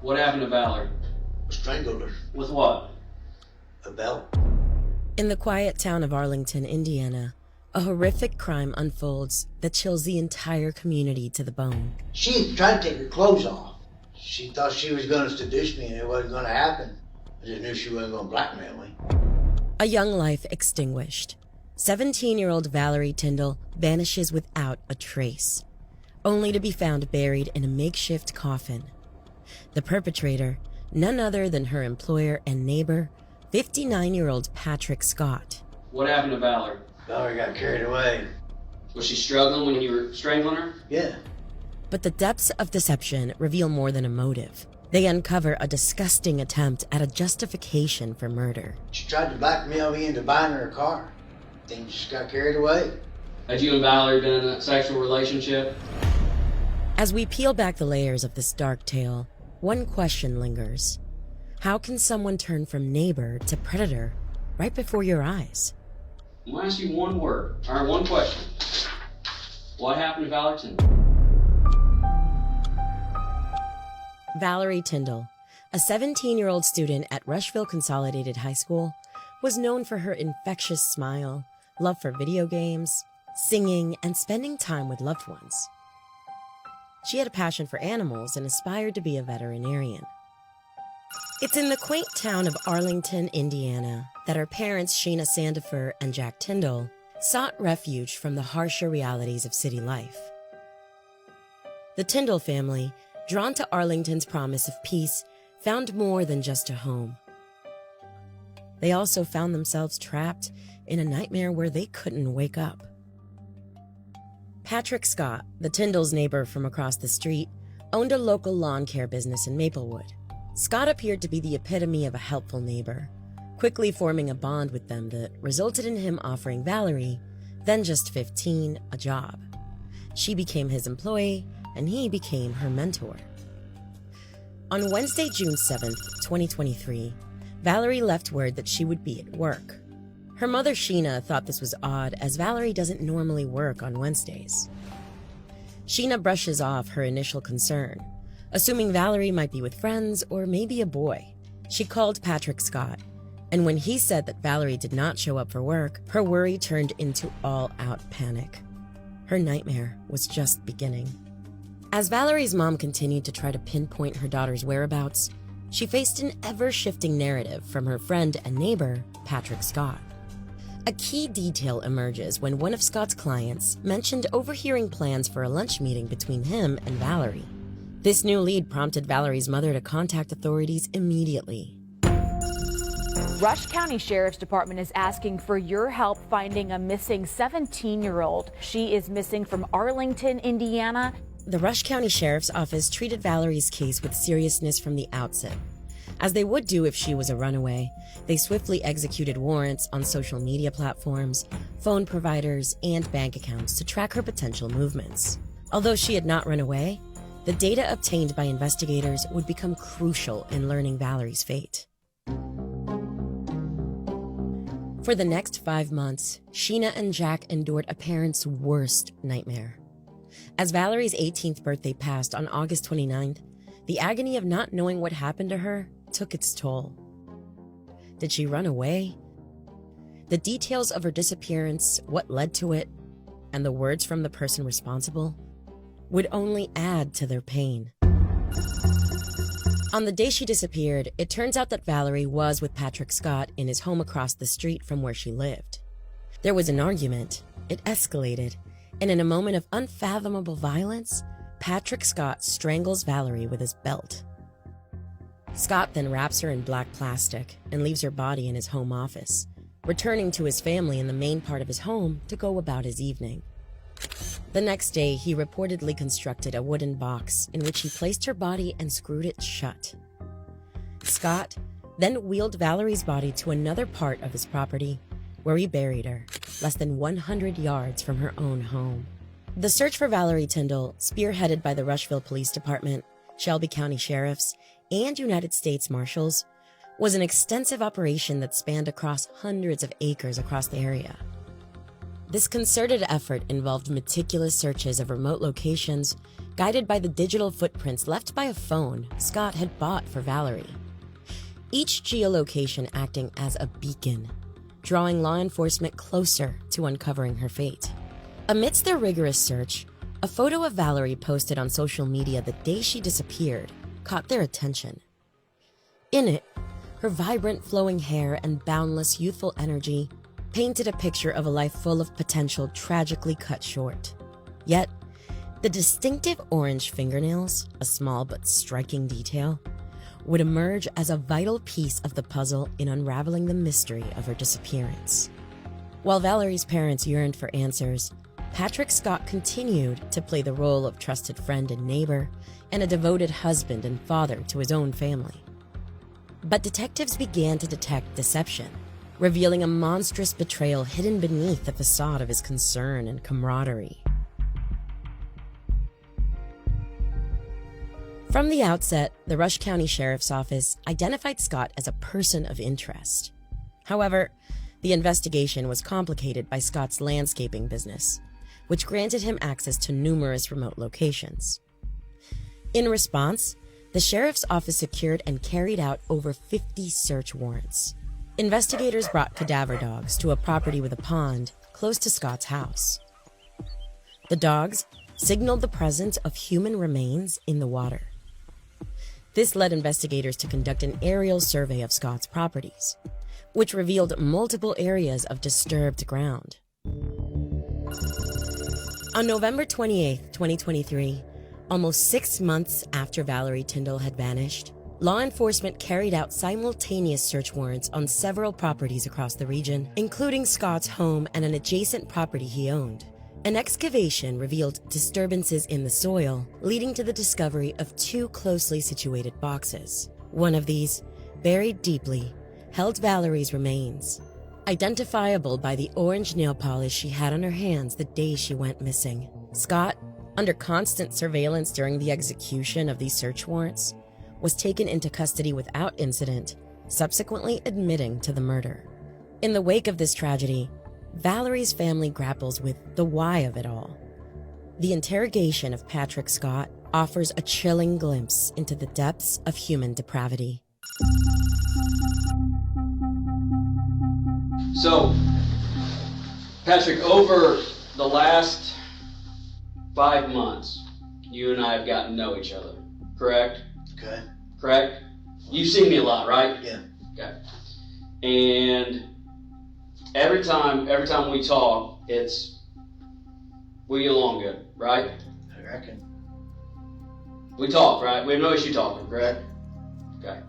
What happened to Valerie? Strangled her. With what? A belt. In the quiet town of Arlington, Indiana, a horrific crime unfolds that chills the entire community to the bone. She tried to take her clothes off. She thought she was going to seduce me and it wasn't going to happen. I just knew she wasn't going to blackmail me. A young life extinguished. 17-year-old Valerie Tindall vanishes without a trace, only to be found buried in a makeshift coffin. The perpetrator, none other than her employer and neighbor, 59-year-old Patrick Scott. What happened to Valerie? Valerie got carried away. Was she struggling when you were strangling her? Yeah. But the depths of deception reveal more than a motive. They uncover a disgusting attempt at a justification for murder. She tried to blackmail me into buying her a car. Things just got carried away. Had you and Valerie been in a sexual relationship? As we peel back the layers of this dark tale, one question lingers. How can someone turn from neighbor to predator right before your eyes? I'm going to ask you one question. What happened to Valerie Tindall? Valerie Tindall, a 17-year-old student at Rushville Consolidated High School, was known for her infectious smile, love for video games, singing, and spending time with loved ones. She had a passion for animals and aspired to be a veterinarian. It's in the quaint town of Arlington, Indiana, that her parents, Sheena Sandifer and Jack Tindall, sought refuge from the harsher realities of city life. The Tindall family, drawn to Arlington's promise of peace, found more than just a home. They also found themselves trapped in a nightmare where they couldn't wake up. Patrick Scott, the Tindalls' neighbor from across the street, owned a local lawn care business in Maplewood. Scott appeared to be the epitome of a helpful neighbor, quickly forming a bond with them that resulted in him offering Valerie, then just 15, a job. She became his employee, and he became her mentor. On Wednesday, June 7th, 2023, Valerie left word that she would be at work. Her mother, Sheena, thought this was odd, as Valerie doesn't normally work on Wednesdays. Sheena brushes off her initial concern, assuming Valerie might be with friends or maybe a boy. She called Patrick Scott, and when he said that Valerie did not show up for work, her worry turned into all-out panic. Her nightmare was just beginning. As Valerie's mom continued to try to pinpoint her daughter's whereabouts, she faced an ever-shifting narrative from her friend and neighbor, Patrick Scott. A key detail emerges when one of Scott's clients mentioned overhearing plans for a lunch meeting between him and Valerie. This new lead prompted Valerie's mother to contact authorities immediately. Rush County Sheriff's Department is asking for your help finding a missing 17-year-old. She is missing from Arlington, Indiana. The Rush County Sheriff's Office treated Valerie's case with seriousness from the outset. As they would do if she was a runaway, they swiftly executed warrants on social media platforms, phone providers, and bank accounts to track her potential movements. Although she had not run away, the data obtained by investigators would become crucial in learning Valerie's fate. For the next 5 months, Sheena and Jack endured a parent's worst nightmare. As Valerie's 18th birthday passed on August 29th, the agony of not knowing what happened to her took its toll. Did she run away? The details of her disappearance, what led to it, and the words from the person responsible would only add to their pain. On the day she disappeared, it turns out that Valerie was with Patrick Scott in his home across the street from where she lived. There was an argument, it escalated, and in a moment of unfathomable violence, Patrick Scott strangles Valerie with his belt. Scott then wraps her in black plastic and leaves her body in his home office, returning to his family in the main part of his home to go about his evening. The next day, he reportedly constructed a wooden box in which he placed her body and screwed it shut. Scott then wheeled Valerie's body to another part of his property, where he buried her, less than 100 yards from her own home. The search for Valerie Tindall, spearheaded by the Rushville Police Department, Shelby County Sheriffs, and United States Marshals, was an extensive operation that spanned across hundreds of acres across the area. This concerted effort involved meticulous searches of remote locations, guided by the digital footprints left by a phone Scott had bought for Valerie. Each geolocation acting as a beacon, drawing law enforcement closer to uncovering her fate. Amidst their rigorous search, a photo of Valerie posted on social media the day she disappeared caught their attention. In it, her vibrant flowing hair and boundless youthful energy painted a picture of a life full of potential tragically cut short. Yet, the distinctive orange fingernails, a small but striking detail, would emerge as a vital piece of the puzzle in unraveling the mystery of her disappearance. While Valerie's parents yearned for answers, Patrick Scott continued to play the role of trusted friend and neighbor, and a devoted husband and father to his own family. But detectives began to detect deception, revealing a monstrous betrayal hidden beneath the facade of his concern and camaraderie. From the outset, the Rush County Sheriff's Office identified Scott as a person of interest. However, the investigation was complicated by Scott's landscaping business, which granted him access to numerous remote locations. In response, the Sheriff's Office secured and carried out over 50 search warrants. Investigators brought cadaver dogs to a property with a pond close to Scott's house. The dogs signaled the presence of human remains in the water. This led investigators to conduct an aerial survey of Scott's properties, which revealed multiple areas of disturbed ground. On November 28, 2023, almost 6 months after Valerie Tindall had vanished, law enforcement carried out simultaneous search warrants on several properties across the region, including Scott's home and an adjacent property he owned. An excavation revealed disturbances in the soil, leading to the discovery of 2 closely situated boxes. One of these, buried deeply, held Valerie's remains, identifiable by the orange nail polish she had on her hands the day she went missing. Scott, under constant surveillance during the execution of these search warrants, was taken into custody without incident, subsequently admitting to the murder. In the wake of this tragedy, Valerie's family grapples with the why of it all. The interrogation of Patrick Scott offers a chilling glimpse into the depths of human depravity. So, Patrick, over the last 5 months, you and I have gotten to know each other, correct? Okay. Correct? You've seen me a lot, right? Yeah. Okay. And every time we talk, we get along good, right? I reckon. We talk, right? We have no issue talking, correct? Okay.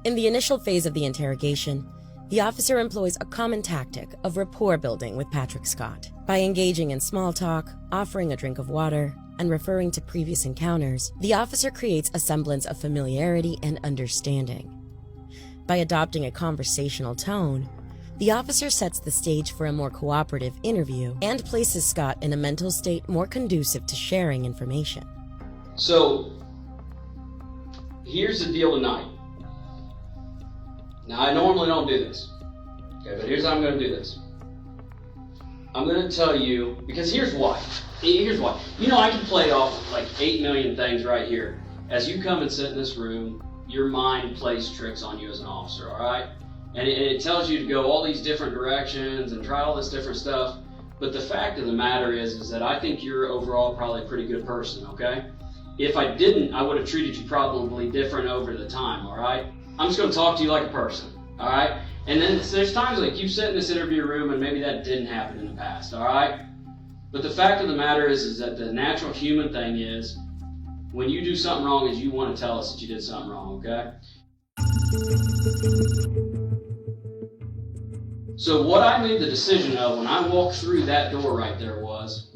In the initial phase of the interrogation, the officer employs a common tactic of rapport building with Patrick Scott. By engaging in small talk, offering a drink of water, and referring to previous encounters, the officer creates a semblance of familiarity and understanding. By adopting a conversational tone, the officer sets the stage for a more cooperative interview and places Scott in a mental state more conducive to sharing information. So, here's the deal tonight. Now, I normally don't do this, okay, but here's how I'm going to do this. I'm going to tell you, because here's why. Here's why. You know, I can play off like 8 million things right here. As you come and sit in this room, your mind plays tricks on you as an officer, all right? And it tells you to go all these different directions and try all this different stuff. But the fact of the matter is that I think you're overall probably a pretty good person, okay? If I didn't, I would have treated you probably different over the time, all right? I'm just going to talk to you like a person, all right? And then there's times like you sit in this interview room and maybe that didn't happen in the past, all right? But the fact of the matter is that the natural human thing is when you do something wrong is you want to tell us that you did something wrong, okay? So what I made the decision of when I walked through that door right there was,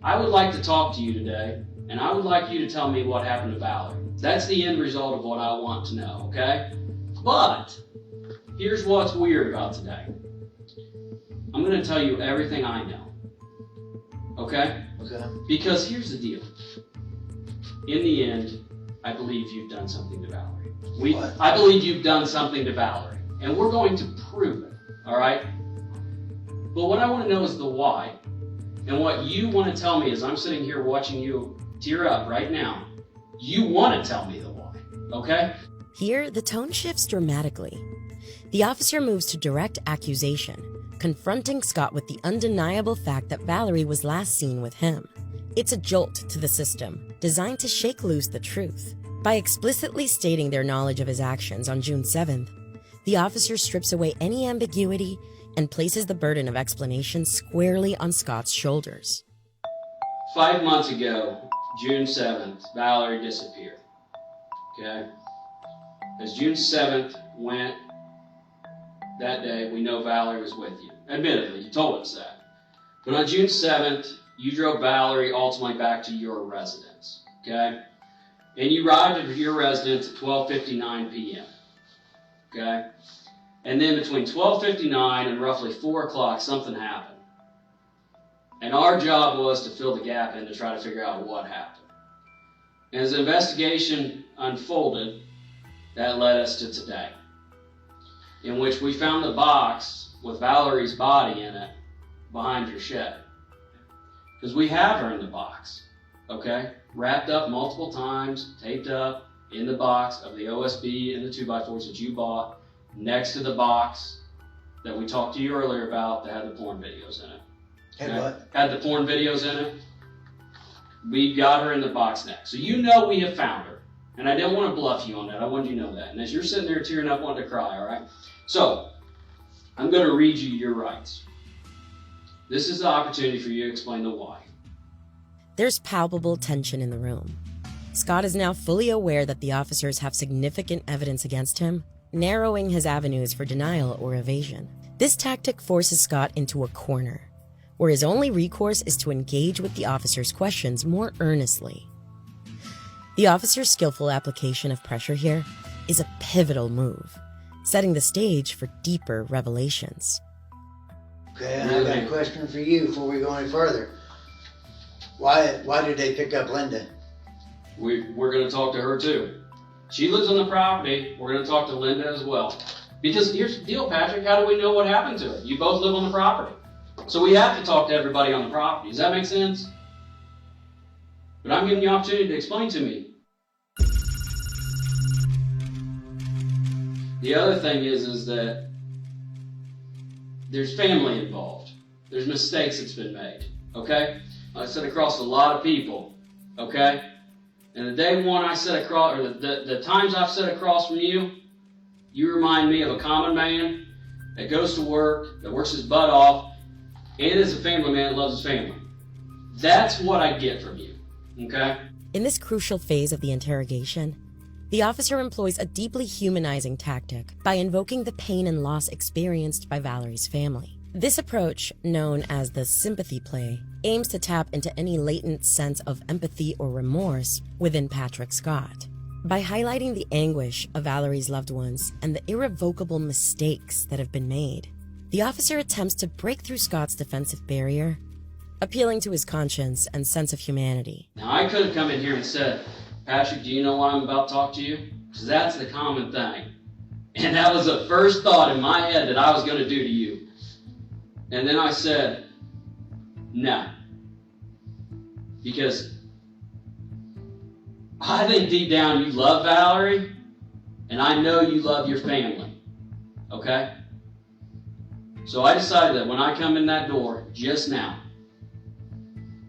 I would like to talk to you today, and I would like you to tell me what happened to Valerie. That's the end result of what I want to know, okay? But here's what's weird about today. I'm going to tell you everything I know, okay? Okay. Because here's the deal. In the end, I believe you've done something to Valerie. What? I believe you've done something to Valerie, and we're going to prove it. All right? But what I want to know is the why. And what you want to tell me is I'm sitting here watching you tear up right now. You want to tell me the why, okay? Here, the tone shifts dramatically. The officer moves to direct accusation, confronting Scott with the undeniable fact that Valerie was last seen with him. It's a jolt to the system, designed to shake loose the truth. By explicitly stating their knowledge of his actions on June 7th, the officer strips away any ambiguity and places the burden of explanation squarely on Scott's shoulders. 5 months ago, June 7th, Valerie disappeared. Okay? As June 7th went, that day, we know Valerie was with you. Admittedly, you told us that. But on June 7th, you drove Valerie ultimately back to your residence. Okay? And you arrived at your residence at 12:59 p.m. Okay? And then between 12:59 and roughly 4 o'clock, something happened. And our job was to fill the gap in to try to figure out what happened. And as the investigation unfolded, that led us to today, in which we found the box with Valerie's body in it behind your shed. Because we have her in the box, okay? Wrapped up multiple times, taped up in the box of the OSB and the 2x4s that you bought, next to the box that we talked to you earlier about that had the porn videos in it. Had what? Had the porn videos in it. We got her in the box next. So you know we have found her. And I didn't want to bluff you on that. I wanted you to know that. And as you're sitting there tearing up wanting to cry, all right? So, I'm going to read you your rights. This is the opportunity for you to explain the why. There's palpable tension in the room. Scott is now fully aware that the officers have significant evidence against him, narrowing his avenues for denial or evasion. This tactic forces Scott into a corner, where his only recourse is to engage with the officers' questions more earnestly. The officer's skillful application of pressure here is a pivotal move, setting the stage for deeper revelations. Okay, and I got a question for you before we go any further. Why did they pick up Linda? We're going to talk to her too. She lives on the property. We're going to talk to Linda as well. Because here's the deal, Patrick. How do we know what happened to her? You both live on the property. So we have to talk to everybody on the property. Does that make sense? But I'm giving you the opportunity to explain to me. The other thing is that there's family involved. There's mistakes that's been made, okay? I sit across a lot of people, okay? And the day one I sit across, or the times I've sat across from you, you remind me of a common man that goes to work, that works his butt off, and is a family man that loves his family. That's what I get from you, okay? In this crucial phase of the interrogation, the officer employs a deeply humanizing tactic by invoking the pain and loss experienced by Valerie's family. This approach, known as the sympathy play, aims to tap into any latent sense of empathy or remorse within Patrick Scott. By highlighting the anguish of Valerie's loved ones and the irrevocable mistakes that have been made, the officer attempts to break through Scott's defensive barrier, appealing to his conscience and sense of humanity. Now, I could have come in here and said, Patrick, do you know why I'm about to talk to you? Because that's the common thing. And that was the first thought in my head that I was going to do to you. And then I said, no. Because I think deep down you love Valerie, and I know you love your family. Okay? So I decided that when I come in that door just now,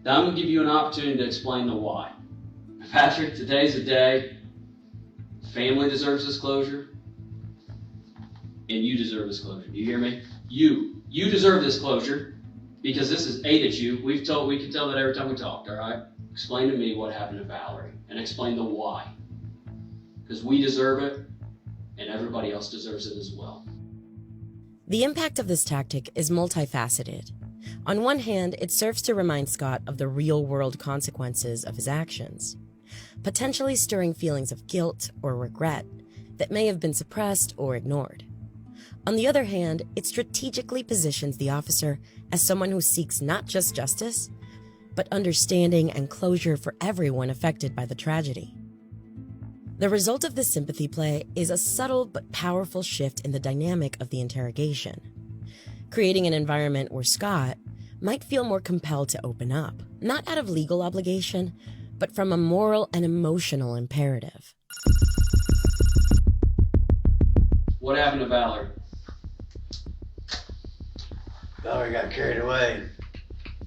that I'm going to give you an opportunity to explain the why. Patrick, today's the day. Family deserves this closure, and you deserve this closure. Do you hear me? You deserve this closure because this has ate at you. We can tell that every time we talked, all right? Explain to me what happened to Valerie and explain the why. Because we deserve it, and everybody else deserves it as well. The impact of this tactic is multifaceted. On one hand, it serves to remind Scott of the real-world consequences of his actions, potentially stirring feelings of guilt or regret that may have been suppressed or ignored. On the other hand, it strategically positions the officer as someone who seeks not just justice, but understanding and closure for everyone affected by the tragedy. The result of this sympathy play is a subtle but powerful shift in the dynamic of the interrogation, creating an environment where Scott might feel more compelled to open up, not out of legal obligation, but from a moral and emotional imperative. What happened to Valerie? Valerie got carried away.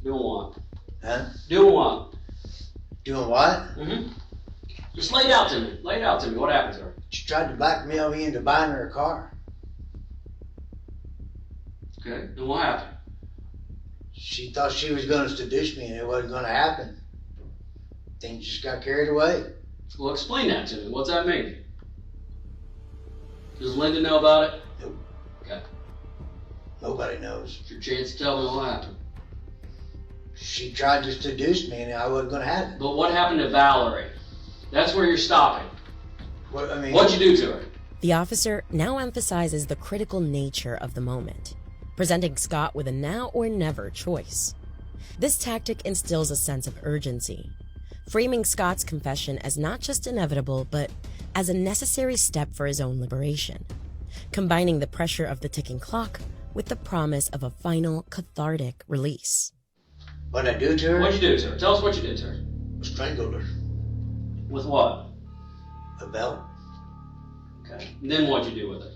Doing what? Huh? Doing what? Doing what? Mm-hmm. Just lay it out to me. Lay it out to me. What happened to her? She tried to blackmail me into buying her a car. Okay. And what happened? She thought she was going to seduce me and it wasn't going to happen. Things just got carried away. Well, explain that to me. What's that mean? Does Linda know about it? Nope. Okay. Nobody knows. It's your chance to tell me what happened. She tried to seduce me and I wasn't going to have it. But what happened to Valerie? That's where you're stopping. What'd you do to her? The officer now emphasizes the critical nature of the moment, presenting Scott with a now or never choice. This tactic instills a sense of urgency, framing Scott's confession as not just inevitable, but as a necessary step for his own liberation, combining the pressure of the ticking clock with the promise of a final cathartic release. What'd I do to her? What'd you do to her? Tell us what you did to her. Strangled her. With what? A belt. Okay. And then what'd you do with her?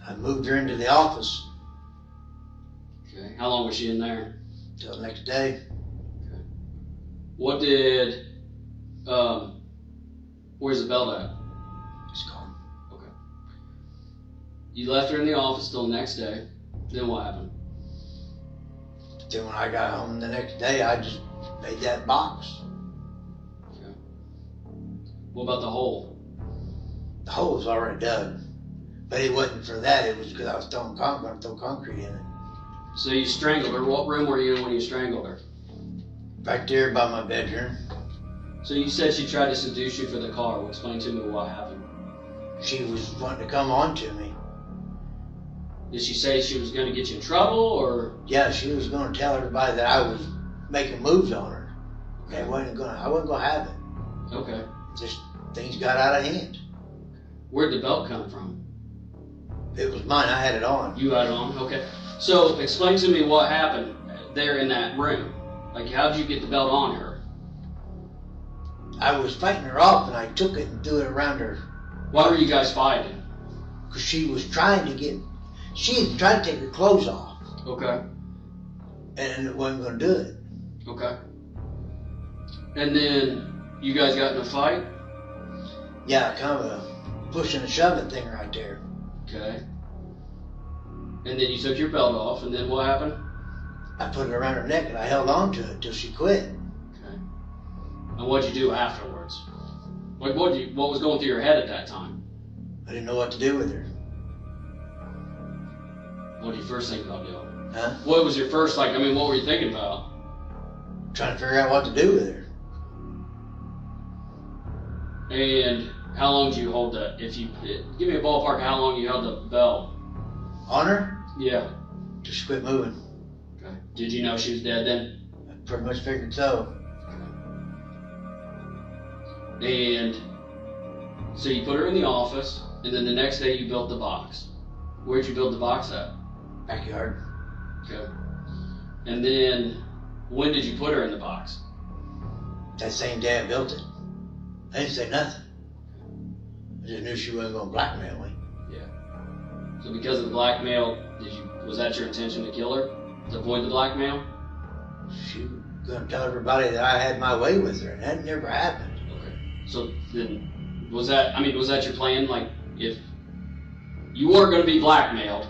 I moved her into the office Okay. How long was she in there? till the next day. Okay. What did, where's the belt at? It's gone. Okay. You left her in the office till the next day. Then what happened? Then when I got home the next day, I just made that box. Okay. What about the hole? The hole was already dug. But it wasn't for that, it was because I was going to throw concrete in it. So you strangled her. What room were you in when you strangled her? Back there by my bedroom. So you said she tried to seduce you for the car. Well, explain to me what happened. She was wanting to come on to me. Did she say she was going to get you in trouble, or? Yeah, she was going to tell everybody that I was making moves on her. I wasn't going to have it. Okay. Just things got out of hand. Where'd the belt come from? It was mine, I had it on. You had it on? Okay. So explain to me what happened there in that room. Like, how'd you get the belt on her? I was fighting her off and I took it and threw it around her. Why were you guys fighting? Because she was trying to she had tried to take her clothes off. Okay. And it wasn't going to do it. Okay. And then you guys got in a fight? Yeah, kind of a pushing and shoving thing right there. Okay. And then you took your belt off, and then what happened? I put it around her neck and I held on to it till she quit. Okay. And what'd you do afterwards? Like, what was going through your head at that time? I didn't know what to do with her. What did you first think about doing? Huh? What was your first, what were you thinking about? Trying to figure out what to do with her. And how long did you hold that? Give me a ballpark of how long you held the belt. On her? Yeah. Just quit moving. Okay. Did you know she was dead then? I pretty much figured so. Okay. And so you put her in the office, and then the next day you built the box. Where'd you build the box at? Backyard. Okay. And then when did you put her in the box? That same day I built it. I didn't say nothing. I just knew she wasn't going to blackmail me. Yeah. So because of the blackmail, was that your intention to kill her? To avoid the blackmail? She was going to tell everybody that I had my way with her, and that never happened. Okay. So then, was that your plan? Like, if you weren't going to be blackmailed,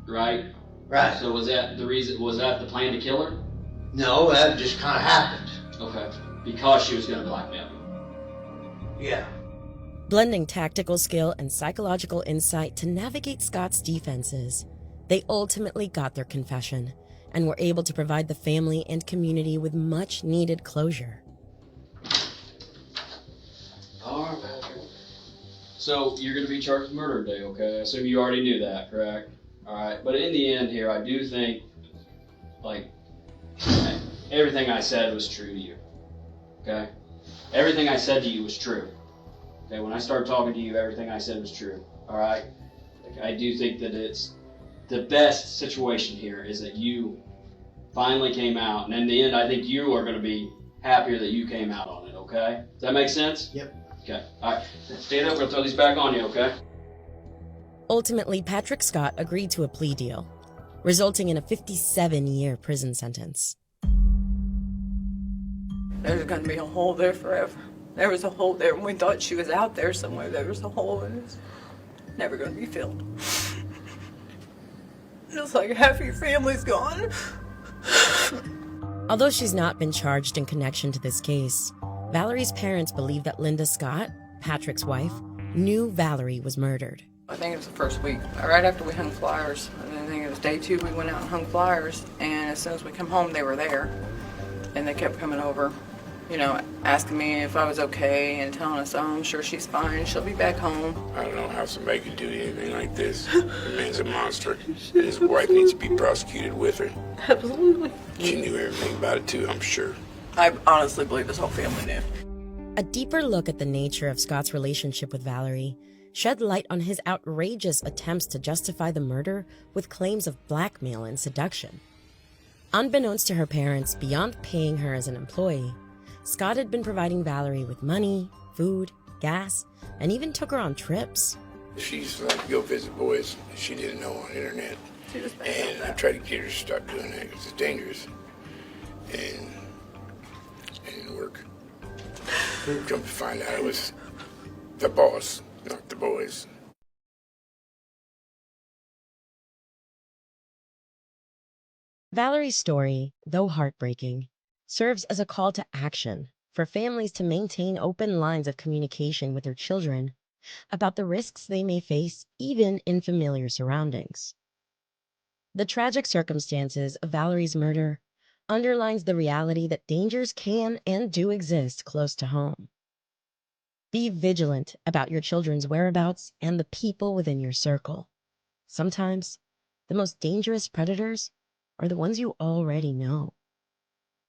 right? Right. So was that the plan to kill her? No, that just kind of happened. Okay. Because she was going to blackmail you. Yeah. Blending tactical skill and psychological insight to navigate Scott's defenses, they ultimately got their confession and were able to provide the family and community with much needed closure. All right, Patrick. So you're going to be charged with murder today, okay? I assume you already knew that, correct? All right. But in the end here, I do think, everything I said was true to you, okay? Everything I said to you was true. Okay, when I started talking to you, everything I said was true, all right? I do think that the best situation here is that you finally came out, and in the end, I think you are going to be happier that you came out on it, okay? Does that make sense? Yep. Okay. All right. Stand up. We're going to throw these back on you, okay? Ultimately, Patrick Scott agreed to a plea deal, resulting in a 57-year prison sentence. There's going to be a hole there forever. There was a hole there when we thought she was out there somewhere. There was a hole and it's never going to be filled. It's like half your family's gone. Although she's not been charged in connection to this case, Valerie's parents believe that Linda Scott, Patrick's wife, knew Valerie was murdered. I think it was the first week, right after we hung flyers. I think it was day 2 we went out and hung flyers, and as soon as we come home, they were there. And they kept coming over, you know, asking me if I was okay and telling us, oh, I'm sure she's fine, she'll be back home. I don't know how somebody could do anything like this. The man's a monster, and his wife needs to be prosecuted with her. Absolutely. She knew everything about it too, I'm sure. I honestly believe this whole family knew. A deeper look at the nature of Scott's relationship with Valerie shed light on his outrageous attempts to justify the murder with claims of blackmail and seduction. Unbeknownst to her parents, beyond paying her as an employee, Scott had been providing Valerie with money, food, gas, and even took her on trips. She used to like to go visit boys she didn't know on the internet. She was bad And about I that. tried to get her to stop doing that because it's dangerous. And it didn't work. Come to find out it was the boss, not the boys. Valerie's story, though heartbreaking, serves as a call to action for families to maintain open lines of communication with their children about the risks they may face even in familiar surroundings. The tragic circumstances of Valerie's murder underlines the reality that dangers can and do exist close to home. Be vigilant about your children's whereabouts and the people within your circle. Sometimes, the most dangerous predators are the ones you already know.